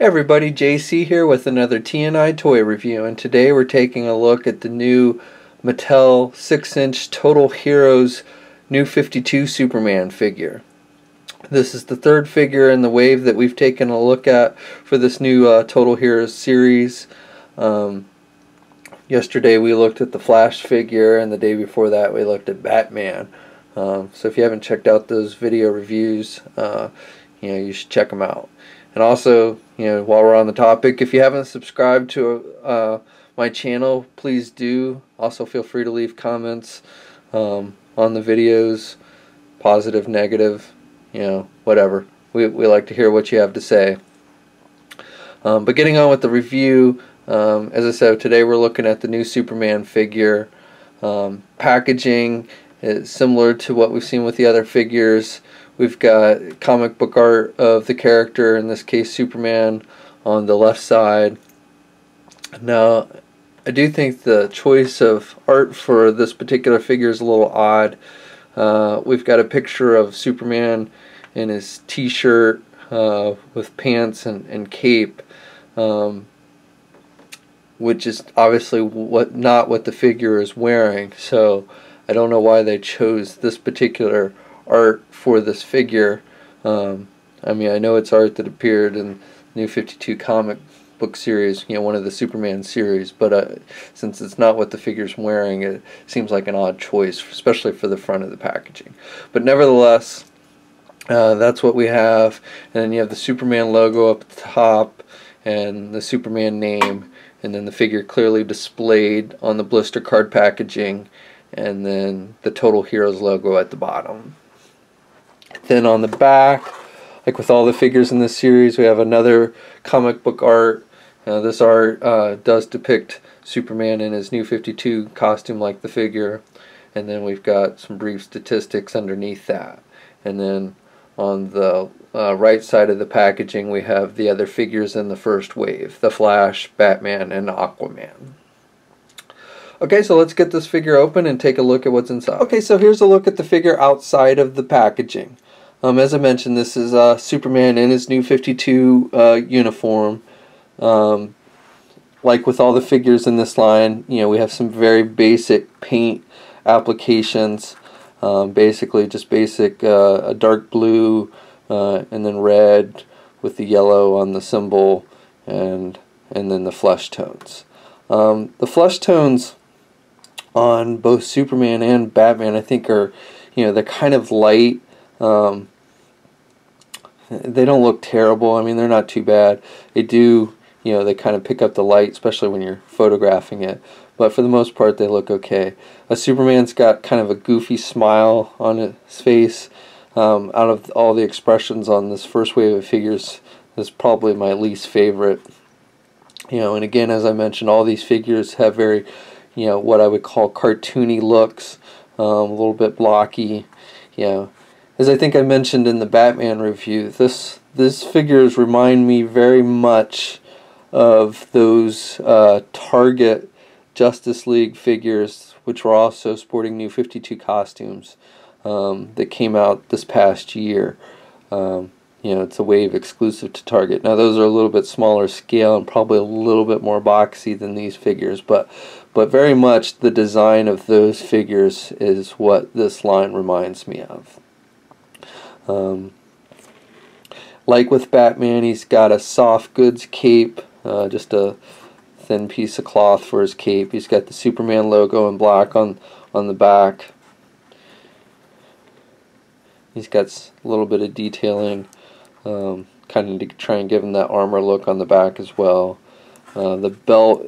Hey everybody, JC here with another T&I toy review, and today we're taking a look at the new Mattel 6-inch Total Heroes New 52 Superman figure. This is the third figure in the wave that we've taken a look at for this new Total Heroes series. Yesterday we looked at the Flash figure, and the day before that we looked at Batman. So if you haven't checked out those video reviews, you should check them out. And also, while we're on the topic, if you haven't subscribed to my channel, please do. Also, feel free to leave comments on the videos, positive, negative, whatever. We like to hear what you have to say. But getting on with the review, as I said, today we're looking at the new Superman figure. Packaging is similar to what we've seen with the other figures. We've got comic book art of the character, in this case Superman, on the left side. Now, I do think the choice of art for this particular figure is a little odd. We've got a picture of Superman in his t-shirt with pants and cape, which is obviously not what the figure is wearing. So I don't know why they chose this particular art for this figure. I mean, I know it's art that appeared in New 52 comic book series, one of the Superman series, but since it's not what the figure's wearing, it seems like an odd choice, especially for the front of the packaging. But nevertheless, that's what we have. And then you have the Superman logo up at the top and the Superman name, and then the figure clearly displayed on the blister card packaging, and then the Total Heroes logo at the bottom. Then on the back, like with all the figures in this series, we have another comic book art. This art does depict Superman in his New 52 costume like the figure. And then we've got some brief statistics underneath that. And then on the right side of the packaging, we have the other figures in the first wave: the Flash, Batman, and Aquaman. Okay, so let's get this figure open and take a look at what's inside. Okay, so here's a look at the figure outside of the packaging. As I mentioned, this is Superman in his New 52 uniform. Like with all the figures in this line, we have some very basic paint applications. Basically just basic a dark blue and then red with the yellow on the symbol, and then the flesh tones. The flesh tones on both Superman and Batman, I think, are, they're kind of light. They don't look terrible. I mean, they're not too bad. They do, they kind of pick up the light, especially when you're photographing it. But for the most part, they look okay. Superman's got kind of a goofy smile on his face. Out of all the expressions on this first wave of figures, this is probably my least favorite. And again, as I mentioned, all these figures have very, what I would call cartoony looks, a little bit blocky. As I think I mentioned in the Batman review, this figures remind me very much of those Target Justice League figures, which were also sporting New 52 costumes, that came out this past year. It's a wave exclusive to Target. Now those are a little bit smaller scale and probably a little bit more boxy than these figures, but very much the design of those figures is what this line reminds me of. Like with Batman, he's got a soft goods cape, just a thin piece of cloth for his cape. He's got the Superman logo in black on the back. He's got a little bit of detailing, kind of to try and give him that armor look on the back as well. The belt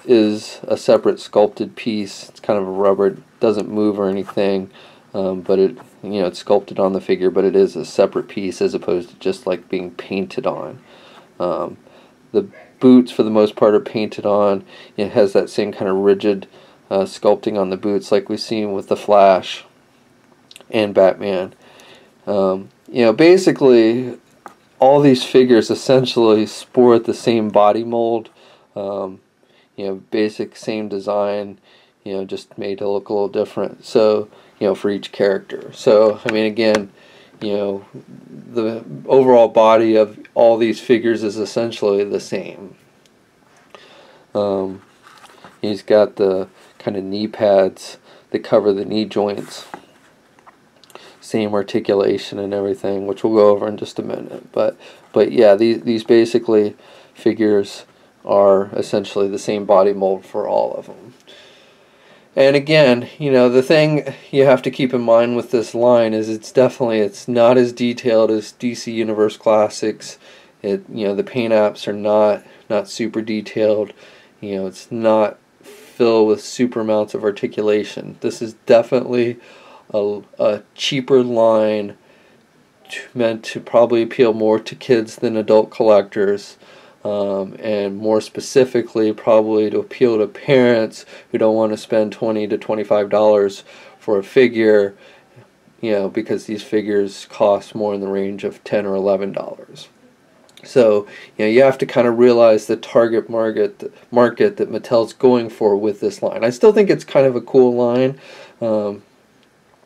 is a separate sculpted piece. It's kind of a rubber. It doesn't move or anything, but it's sculpted on the figure, but it is a separate piece as opposed to just like being painted on. The boots, for the most part, are painted on. It has that same kind of rigid sculpting on the boots like we've seen with the Flash and Batman. Basically all these figures essentially sport the same body mold, basic same design, just made to look a little different, so for each character. So I mean, again, the overall body of all these figures is essentially the same. He's got the kind of knee pads that cover the knee joints. Same articulation and everything, which we'll go over in just a minute. But yeah, these basically figures are essentially the same body mold for all of them. And again, the thing you have to keep in mind with this line is it's not as detailed as DC Universe Classics. The paint apps are not super detailed. It's not filled with super amounts of articulation. This is definitely a cheaper line meant to probably appeal more to kids than adult collectors. And more specifically probably to appeal to parents who don't want to spend $20 to $25 for a figure, because these figures cost more in the range of $10 or $11. So you have to kind of realize the target market that Mattel's going for with this line. I still think it's kind of a cool line.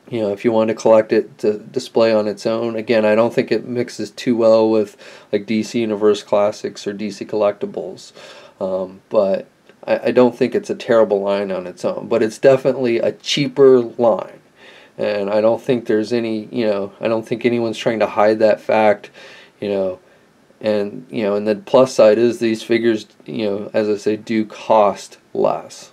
If you want to collect it to display on its own. Again, I don't think it mixes too well with like DC Universe Classics or DC Collectibles. But I don't think it's a terrible line on its own. But it's definitely a cheaper line. And I don't think there's any, I don't think anyone's trying to hide that fact, And the plus side is these figures, as I say, do cost less.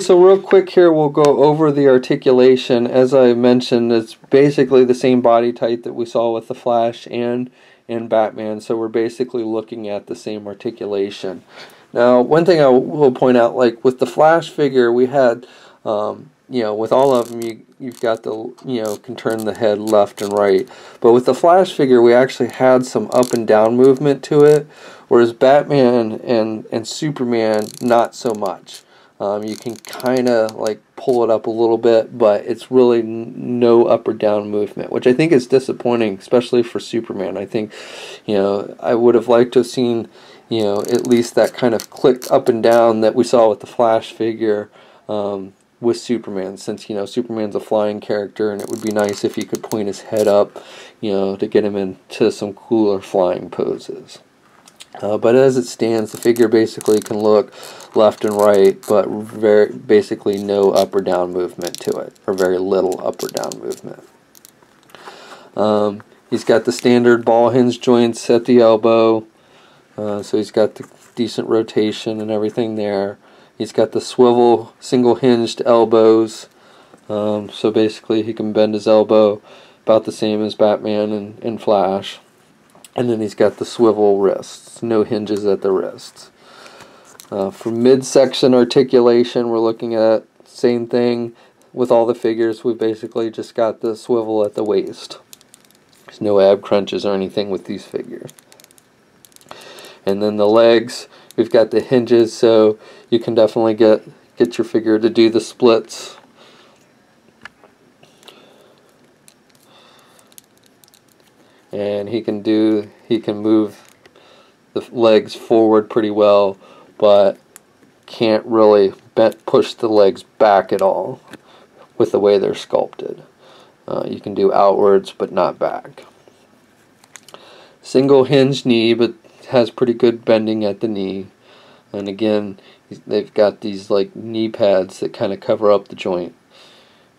So real quick here, we'll go over the articulation. As I mentioned, it's basically the same body type that we saw with the Flash and Batman. So we're basically looking at the same articulation. Now, one thing I will point out, like with the Flash figure, we had, with all of them, you've got the, can turn the head left and right. But with the Flash figure, we actually had some up and down movement to it, whereas Batman and Superman, not so much. You can kind of like pull it up a little bit, but it's really no up or down movement, which I think is disappointing, especially for Superman. I think, I would have liked to have seen, at least that kind of click up and down that we saw with the Flash figure with Superman, since, Superman's a flying character, and it would be nice if he could point his head up, to get him into some cooler flying poses. But as it stands, the figure basically can look left and right, but basically no up or down movement to it, or very little up or down movement. He's got the standard ball hinge joints at the elbow, so he's got the decent rotation and everything there. He's got the swivel single hinged elbows, so basically he can bend his elbow about the same as Batman and Flash. And then he's got the swivel wrists, no hinges at the wrists. For midsection articulation, we're looking at same thing with all the figures. We've basically just got the swivel at the waist. There's no ab crunches or anything with these figures. And then the legs, we've got the hinges, so you can definitely get your figure to do the splits. And he can move the legs forward pretty well, but can't really push the legs back at all with the way they're sculpted. You can do outwards, but not back. Single hinge knee, but has pretty good bending at the knee. And again, they've got these like knee pads that kind of cover up the joint.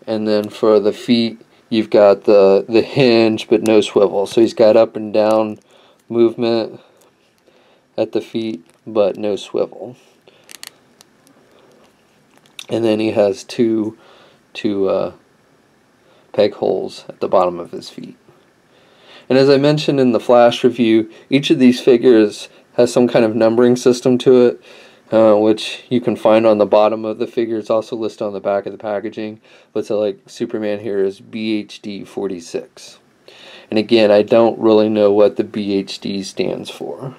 And then for the feet, you've got the hinge but no swivel. So he's got up and down movement at the feet but no swivel. And then he has two peg holes at the bottom of his feet. And as I mentioned in the Flash review, each of these figures has some kind of numbering system to it, which you can find on the bottom of the figure. It's also listed on the back of the packaging. But so like Superman here is BHD 46. And again, I don't really know what the BHD stands for.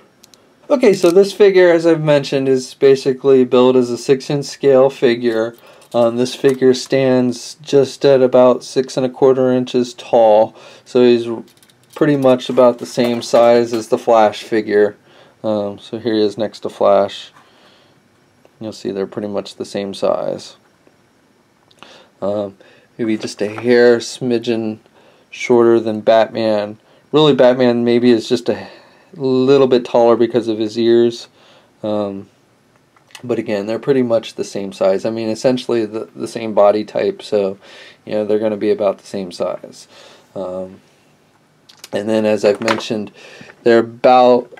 Okay, so this figure, as I've mentioned, is basically built as a 6-inch scale figure. This figure stands just at about 6 1/4 inches tall. So he's pretty much about the same size as the Flash figure. So here he is next to Flash. You'll see they're pretty much the same size. Maybe just a hair smidgen shorter than Batman Really, Batman maybe is just a little bit taller because of his ears. But again, they're pretty much the same size. I mean, essentially the same body type, so you know they're going to be about the same size. And then, as I've mentioned, they're about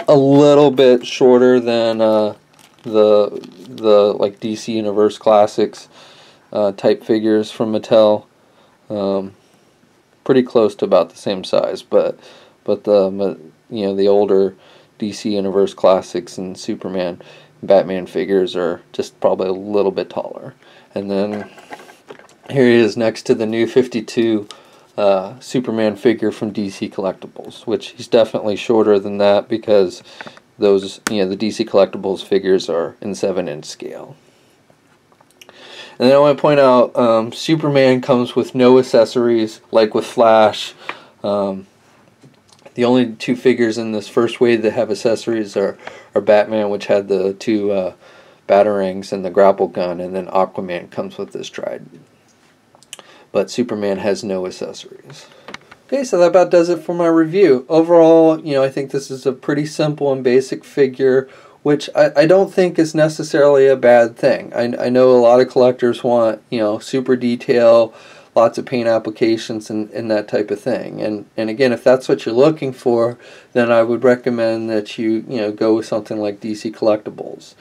a little bit shorter than the like DC Universe Classics type figures from Mattel. Pretty close to about the same size, but the the older DC Universe Classics and Superman, Batman figures are just probably a little bit taller. And then here he is next to the new 52 Superman figure from DC Collectibles, which he's definitely shorter than that because those, the DC Collectibles figures are in 7-inch scale. And then I want to point out Superman comes with no accessories like with Flash. The only two figures in this first wave that have accessories are Batman, which had the two batarangs and the grapple gun, and then Aquaman comes with this trident. But Superman has no accessories. Okay, so that about does it for my review. Overall, I think this is a pretty simple and basic figure, which I don't think is necessarily a bad thing. I know a lot of collectors want, super detail, lots of paint applications and that type of thing. And again, if that's what you're looking for, then I would recommend that you go with something like DC Collectibles.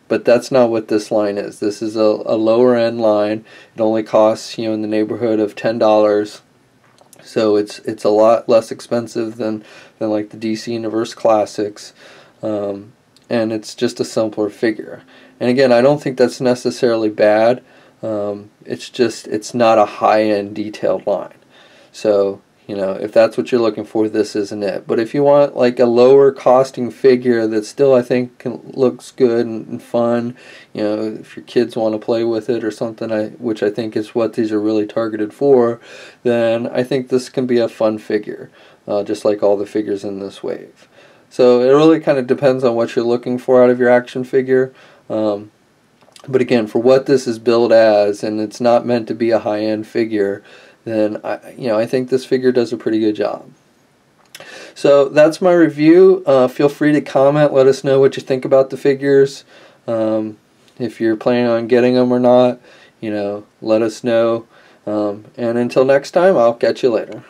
But that's not what this line is. This is a lower end line. It only costs in the neighborhood of $10. So it's a lot less expensive than like the DC Universe Classics. And it's just a simpler figure. And again, I don't think that's necessarily bad. It's not a high-end detailed line. So, if that's what you're looking for, this isn't it. But if you want like a lower costing figure that still I think looks good and fun, if your kids want to play with it or something, which I think is what these are really targeted for, then I think this can be a fun figure, just like all the figures in this wave. So it really kind of depends on what you're looking for out of your action figure. But again, for what this is billed as, and it's not meant to be a high-end figure, then I think this figure does a pretty good job. So that's my review. Feel free to comment. Let us know what you think about the figures. If you're planning on getting them or not, let us know. And until next time, I'll catch you later.